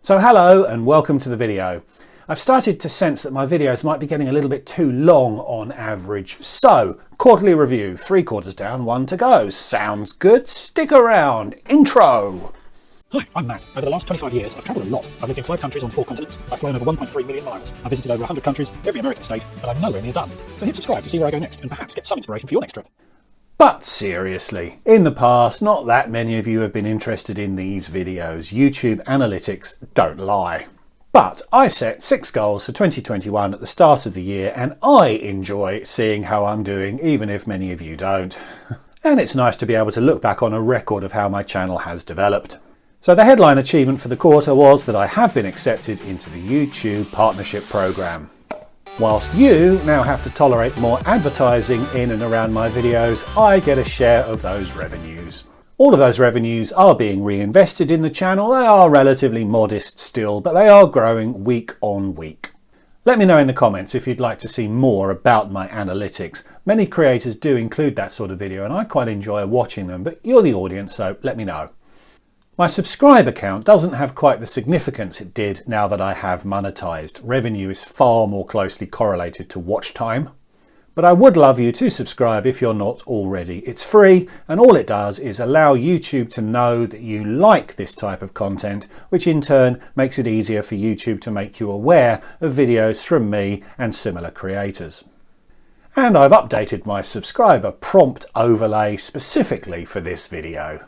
So hello and welcome to the video. I've started to sense that my videos might be getting a little bit too long on average. So, quarterly review, 3 quarters down, 1 to go. Sounds good? Stick around. Intro. Hi, I'm Matt. Over the last 25 years, I've travelled a lot. I've lived in 5 countries on 4 continents. I've flown over 1.3 million miles. I've visited over 100 countries, every American state, but I'm nowhere near done. So hit subscribe to see where I go next and perhaps get some inspiration for your next trip. But seriously, in the past, not that many of you have been interested in these videos. YouTube analytics don't lie. But I set 6 goals for 2021 at the start of the year, and I enjoy seeing how I'm doing, even if many of you don't. And it's nice to be able to look back on a record of how my channel has developed. So the headline achievement for the quarter was that I have been accepted into the YouTube Partnership Programme. Whilst you now have to tolerate more advertising in and around my videos, I get a share of those revenues. All of those revenues are being reinvested in the channel. They are relatively modest still, but they are growing week on week. Let me know in the comments if you'd like to see more about my analytics. Many creators do include that sort of video and I quite enjoy watching them, but you're the audience, so let me know. My subscriber count doesn't have quite the significance it did now that I have monetized. Revenue is far more closely correlated to watch time. But I would love you to subscribe if you're not already. It's free and all it does is allow YouTube to know that you like this type of content, which in turn makes it easier for YouTube to make you aware of videos from me and similar creators. And I've updated my subscriber prompt overlay specifically for this video.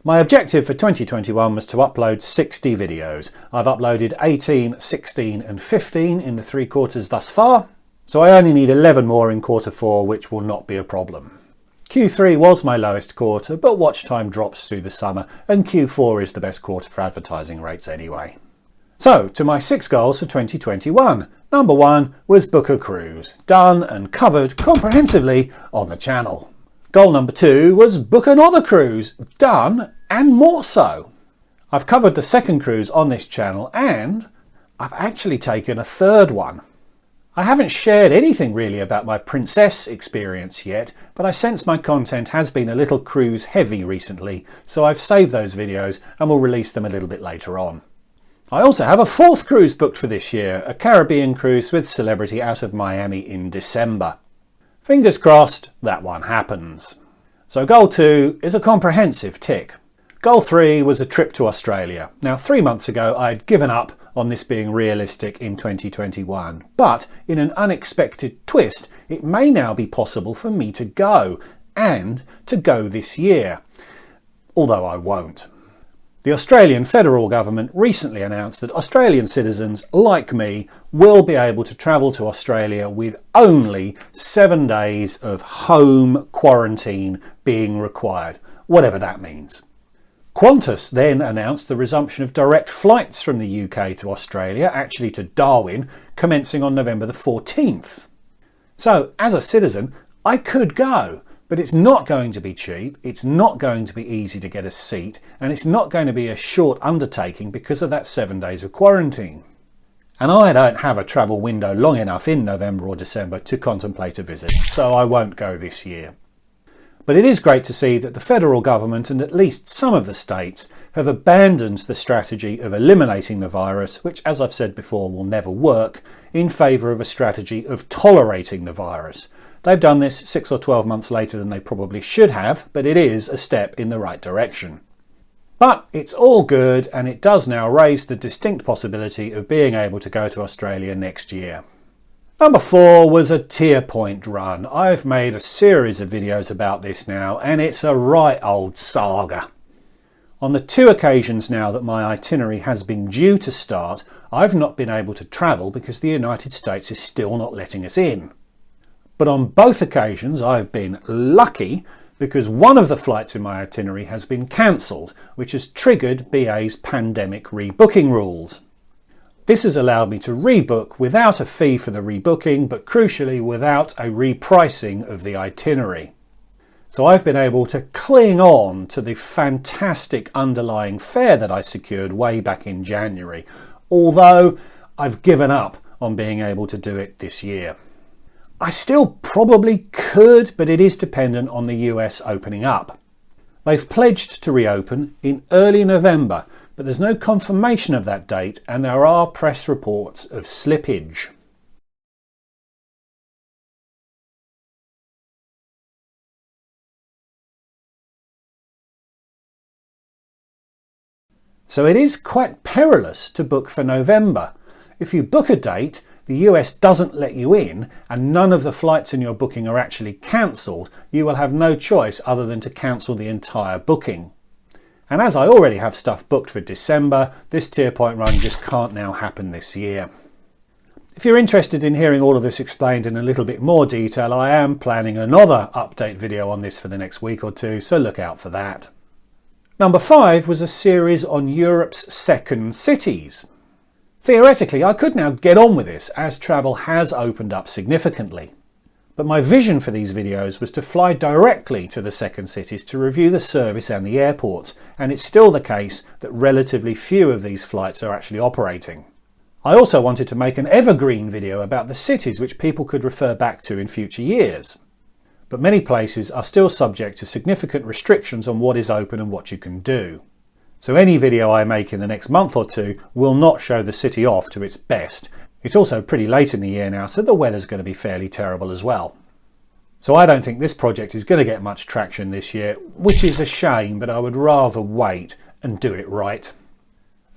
My objective for 2021 was to upload 60 videos. I've uploaded 18, 16 and 15 in the 3 quarters thus far, so I only need 11 more in quarter 4, which will not be a problem. Q3 was my lowest quarter, but watch time drops through the summer and Q4 is the best quarter for advertising rates anyway. So, to my 6 goals for 2021. Number 1 was book a cruise, done and covered comprehensively on the channel. Goal number 2 was book another cruise, done and more so. I've covered the 2nd cruise on this channel and I've actually taken a 3rd one. I haven't shared anything really about my princess experience yet, but I sense my content has been a little cruise heavy recently, so I've saved those videos and will release them a little bit later on. I also have a 4th cruise booked for this year, a Caribbean cruise with celebrity out of Miami in December. Fingers crossed that one happens. So goal 2 is a comprehensive tick. Goal 3 was a trip to Australia. Now 3 months ago I'd given up on this being realistic in 2021, but in an unexpected twist it may now be possible for me to go, and to go this year. Although I won't. The Australian federal government recently announced that Australian citizens like me will be able to travel to Australia with only 7 days of home quarantine being required, whatever that means. Qantas then announced the resumption of direct flights from the UK to Australia, actually to Darwin, commencing on November the 14th. So, as a citizen, I could go. But it's not going to be cheap, it's not going to be easy to get a seat, and it's not going to be a short undertaking because of that 7 days of quarantine. And I don't have a travel window long enough in November or December to contemplate a visit, so I won't go this year. But it is great to see that the federal government and at least some of the states have abandoned the strategy of eliminating the virus, which as I've said before will never work, in favour of a strategy of tolerating the virus. They've done this 6 or 12 months later than they probably should have, but it is a step in the right direction. But it's all good and it does now raise the distinct possibility of being able to go to Australia next year. Number 4 was a tier point run. I've made a series of videos about this now and it's a right old saga. On the 2 occasions now that my itinerary has been due to start, I've not been able to travel because the United States is still not letting us in. But on both occasions I've been lucky because one of the flights in my itinerary has been cancelled, which has triggered BA's pandemic rebooking rules. This has allowed me to rebook without a fee for the rebooking, but crucially without a repricing of the itinerary. So I've been able to cling on to the fantastic underlying fare that I secured way back in January, although I've given up on being able to do it this year. I still probably could, but it is dependent on the US opening up. They've pledged to reopen in early November, but there's no confirmation of that date and there are press reports of slippage. So it is quite perilous to book for November. If you book a date, the US doesn't let you in and none of the flights in your booking are actually cancelled, you will have no choice other than to cancel the entire booking. And as I already have stuff booked for December, this tier point run just can't now happen this year. If you're interested in hearing all of this explained in a little bit more detail, I am planning another update video on this for the next week or two, so look out for that. Number 5 was a series on Europe's second cities. Theoretically, I could now get on with this as travel has opened up significantly. But my vision for these videos was to fly directly to the second cities to review the service and the airports, and it's still the case that relatively few of these flights are actually operating. I also wanted to make an evergreen video about the cities which people could refer back to in future years. But many places are still subject to significant restrictions on what is open and what you can do. So any video I make in the next month or two will not show the city off to its best. It's also pretty late in the year now, so the weather's going to be fairly terrible as well. So I don't think this project is going to get much traction this year, which is a shame, but I would rather wait and do it right.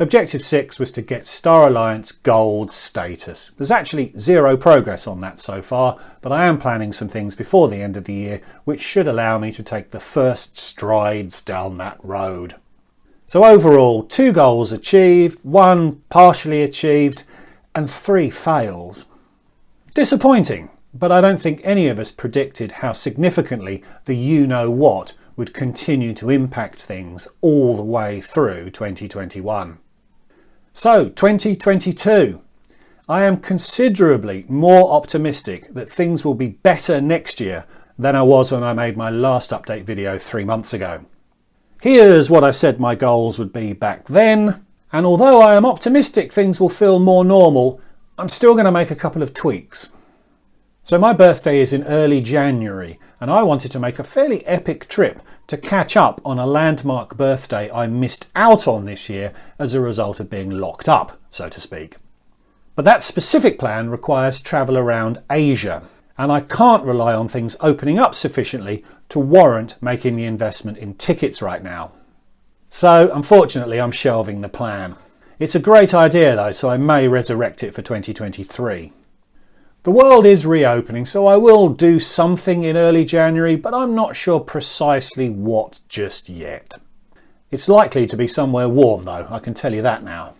Objective 6 was to get Star Alliance Gold status. There's actually zero progress on that so far, but I am planning some things before the end of the year which should allow me to take the first strides down that road. So overall, 2 goals achieved, 1 partially achieved, and 3 fails. Disappointing, but I don't think any of us predicted how significantly the you-know-what would continue to impact things all the way through 2021. So, 2022. I am considerably more optimistic that things will be better next year than I was when I made my last update video 3 months ago. Here's what I said my goals would be back then, and although I am optimistic things will feel more normal, I'm still going to make a couple of tweaks. So my birthday is in early January, and I wanted to make a fairly epic trip to catch up on a landmark birthday I missed out on this year as a result of being locked up, so to speak. But that specific plan requires travel around Asia, and I can't rely on things opening up sufficiently to warrant making the investment in tickets right now. So unfortunately I'm shelving the plan. It's a great idea though, so I may resurrect it for 2023. The world is reopening, so I will do something in early January, but I'm not sure precisely what just yet. It's likely to be somewhere warm though, I can tell you that now.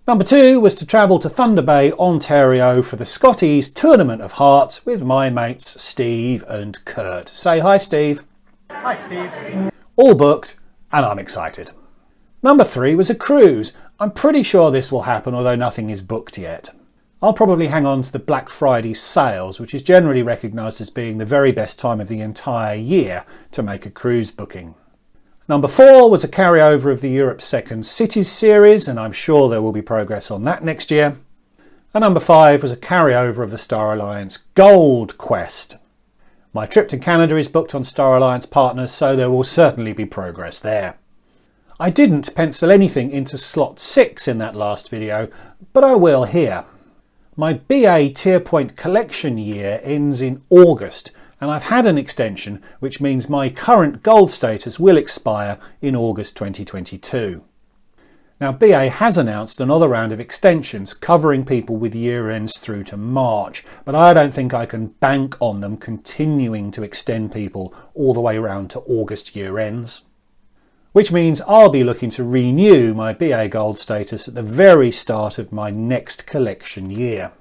Number 2 was to travel to Thunder Bay, Ontario for the Scotties Tournament of Hearts with my mates Steve and Kurt. Say hi, Steve. Hi, Steve. All booked, and I'm excited. Number 3 was a cruise. I'm pretty sure this will happen, although nothing is booked yet. I'll probably hang on to the Black Friday sales, which is generally recognised as being the very best time of the entire year to make a cruise booking. Number 4 was a carryover of the Europe's Second Cities series, and I'm sure there will be progress on that next year. And number 5 was a carryover of the Star Alliance Gold Quest. My trip to Canada is booked on Star Alliance partners, so there will certainly be progress there. I didn't pencil anything into slot 6 in that last video, but I will here. My BA tier point collection year ends in August, and I've had an extension, which means my current gold status will expire in August 2022. Now, BA has announced another round of extensions covering people with year ends through to March, but I don't think I can bank on them continuing to extend people all the way around to August year ends. Which means I'll be looking to renew my BA Gold status at the very start of my next collection year.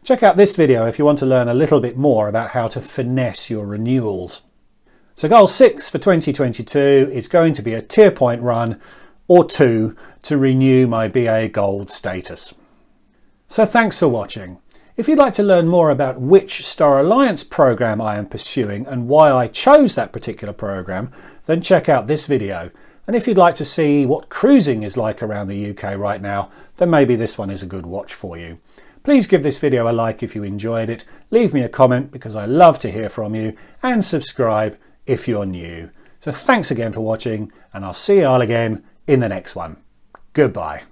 Check out this video if you want to learn a little bit more about how to finesse your renewals. So goal 6 for 2022 is going to be a tier point run or 2 to renew my BA Gold status. So thanks for watching. If you'd like to learn more about which Star Alliance program I am pursuing and why I chose that particular program, then check out this video. And if you'd like to see what cruising is like around the UK right now, then maybe this one is a good watch for you. Please give this video a like if you enjoyed it, leave me a comment because I love to hear from you, and subscribe if you're new. So thanks again for watching, and I'll see you all again in the next one. Goodbye.